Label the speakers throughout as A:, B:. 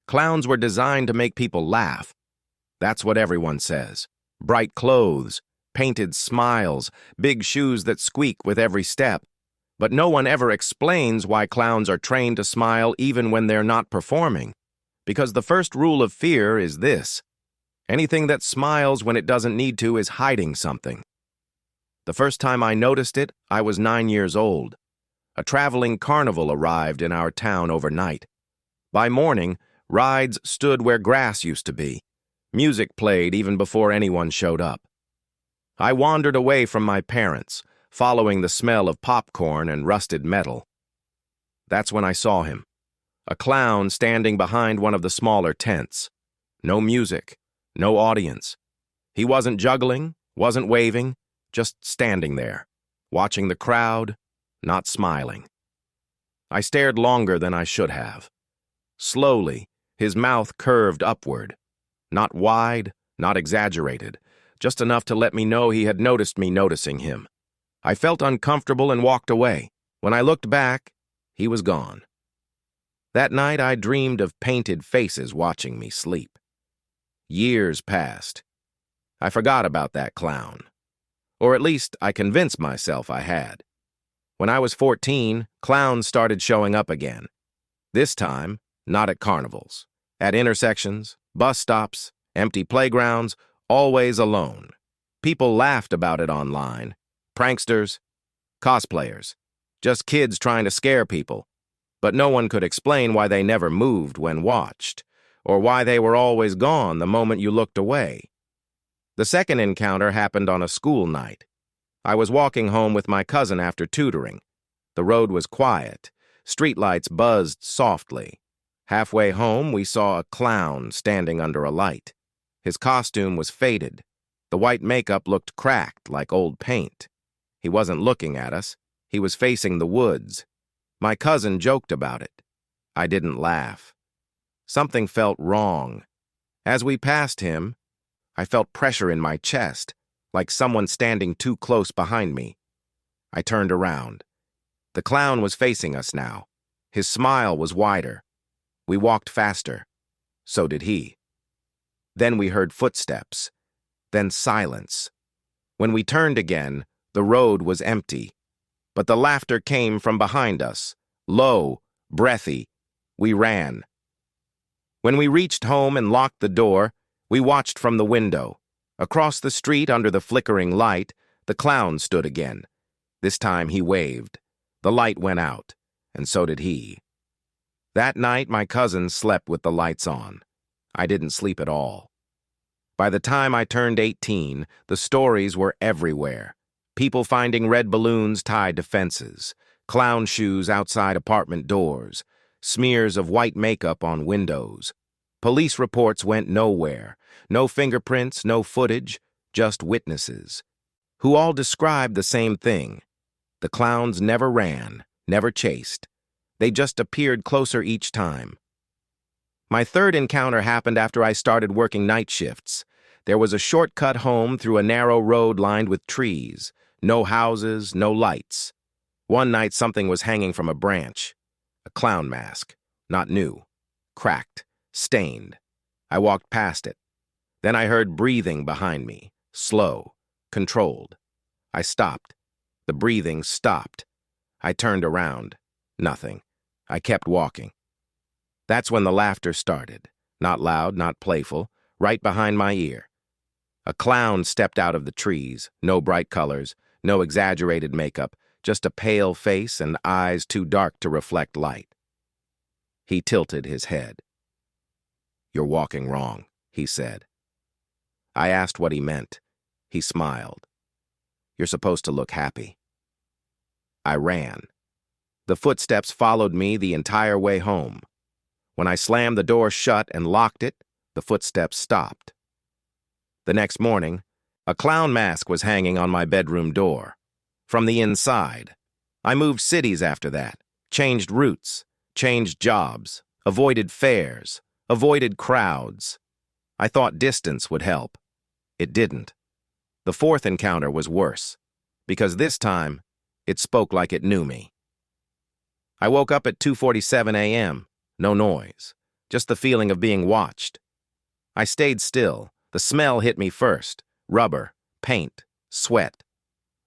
A: Clowns were designed to make people laugh. That's what everyone says. Bright clothes, painted smiles, big shoes that squeak with every step. But no one ever explains why clowns are trained to smile even when they're not performing. Because the first rule of fear is this: anything that smiles when it doesn't need to is hiding something. The first time I noticed it, I was 9 years old. A traveling carnival arrived in our town overnight. By morning, rides stood where grass used to be. Music played even before anyone showed up. I wandered away from my parents, following the smell of popcorn and rusted metal. That's when I saw him, a clown standing behind one of the smaller tents. No music, no audience. He wasn't juggling, wasn't waving, just standing there, watching the crowd, not smiling. I stared longer than I should have. Slowly, his mouth curved upward. Not wide, not exaggerated, just enough to let me know he had noticed me noticing him. I felt uncomfortable and walked away. When I looked back, he was gone. That night I dreamed of painted faces watching me sleep. Years passed. I forgot about that clown. Or at least I convinced myself I had. When I was 14, clowns started showing up again. This time, not at carnivals. At intersections, bus stops, empty playgrounds, always alone. People laughed about it online. Pranksters, cosplayers, just kids trying to scare people. But no one could explain why they never moved when watched, or why they were always gone the moment you looked away. The second encounter happened on a school night. I was walking home with my cousin after tutoring. The road was quiet. Streetlights buzzed softly. Halfway home, we saw a clown standing under a light. His costume was faded. The white makeup looked cracked like old paint. He wasn't looking at us. He was facing the woods. My cousin joked about it. I didn't laugh. Something felt wrong. As we passed him, I felt pressure in my chest, like someone standing too close behind me. I turned around. The clown was facing us now. His smile was wider. We walked faster. So did he. Then we heard footsteps. Then silence. When we turned again, the road was empty. But the laughter came from behind us, low, breathy. We ran. When we reached home and locked the door, we watched from the window. Across the street, under the flickering light, the clown stood again. This time he waved. The light went out, and so did he. That night, my cousin slept with the lights on. I didn't sleep at all. By the time I turned 18, the stories were everywhere. People finding red balloons tied to fences, clown shoes outside apartment doors, smears of white makeup on windows. Police reports went nowhere. No fingerprints, no footage, just witnesses, who all described the same thing. The clowns never ran, never chased. They just appeared closer each time. My third encounter happened after I started working night shifts. There was a shortcut home through a narrow road lined with trees. No houses, no lights. One night something was hanging from a branch. A clown mask. Not new. Cracked. Stained. I walked past it. Then I heard breathing behind me. Slow. Controlled. I stopped. The breathing stopped. I turned around. Nothing. I kept walking. That's when the laughter started. Not loud, not playful. Right behind my ear. A clown stepped out of the trees. No bright colors. No exaggerated makeup. Just a pale face and eyes too dark to reflect light. He tilted his head. "You're walking wrong," he said. I asked what he meant. He smiled. "You're supposed to look happy." I ran. The footsteps followed me the entire way home. When I slammed the door shut and locked it, the footsteps stopped. The next morning, a clown mask was hanging on my bedroom door. From the inside. I moved cities after that, changed routes, changed jobs, avoided fares, avoided crowds. I thought distance would help. It didn't. The fourth encounter was worse, because this time, it spoke like it knew me. I woke up at 2:47 a.m., no noise. just the feeling of being watched. I stayed still. The smell hit me first. Rubber, paint, sweat.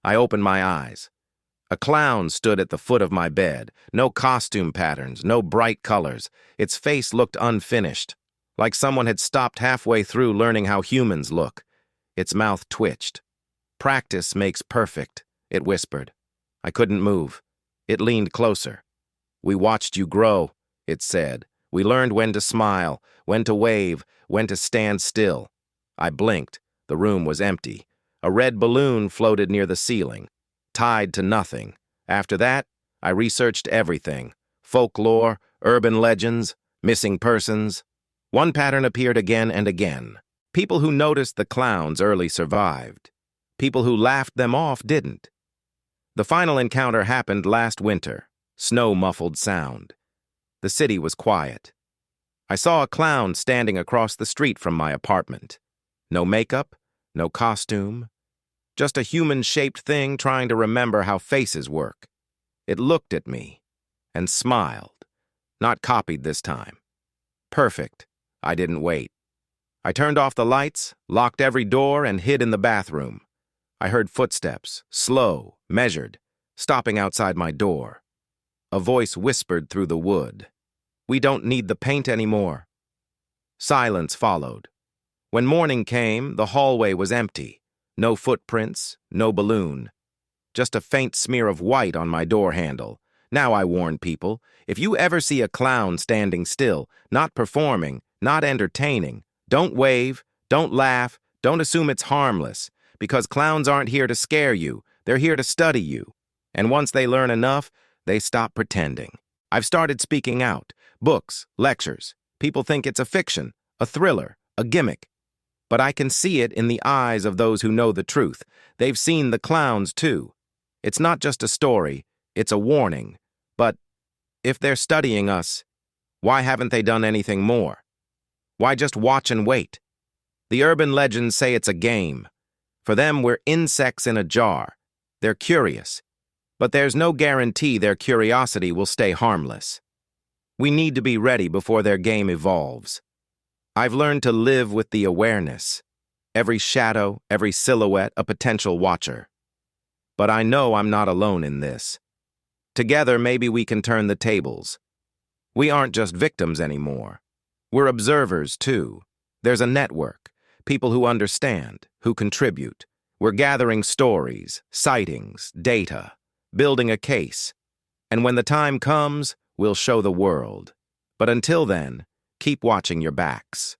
A: I opened my eyes. A clown stood at the foot of my bed. No costume patterns, no bright colors. Its face looked unfinished, like someone had stopped halfway through learning how humans look. Its mouth twitched. "Practice makes perfect," it whispered. I couldn't move. It leaned closer. "We watched you grow," it said. "We learned when to smile, when to wave, when to stand still." I blinked. The room was empty. A red balloon floated near the ceiling, tied to nothing. After that, I researched everything. Folklore, urban legends, missing persons. One pattern appeared again and again. People who noticed the clowns early survived. People who laughed them off didn't. The final encounter happened last winter. Snow-muffled sound. The city was quiet. I saw a clown standing across the street from my apartment. No makeup, no costume. Just a human-shaped thing trying to remember how faces work. It looked at me and smiled. Not copied this time. Perfect. I didn't wait. I turned off the lights, locked every door, and hid in the bathroom. I heard footsteps, slow, measured, stopping outside my door. A voice whispered through the wood. "We don't need the paint anymore." Silence followed. When morning came, the hallway was empty. No footprints, no balloon. Just a faint smear of white on my door handle. Now I warn people, if you ever see a clown standing still, not performing, not entertaining, don't wave, don't laugh, don't assume it's harmless, because clowns aren't here to scare you, they're here to study you. And once they learn enough, they stop pretending. I've started speaking out. Books, lectures. People think it's a fiction, a thriller, a gimmick. But I can see it in the eyes of those who know the truth. They've seen the clowns too. It's not just a story, it's a warning. But if they're studying us, why haven't they done anything more? Why just watch and wait? The urban legends say it's a game. For them, we're insects in a jar. They're curious. But there's no guarantee their curiosity will stay harmless. We need to be ready before their game evolves. I've learned to live with the awareness. Every shadow, every silhouette, a potential watcher. But I know I'm not alone in this. Together, maybe we can turn the tables. We aren't just victims anymore. We're observers, too. There's a network, people who understand, who contribute. We're gathering stories, sightings, data, building a case. And when the time comes, we'll show the world. But until then, keep watching your backs.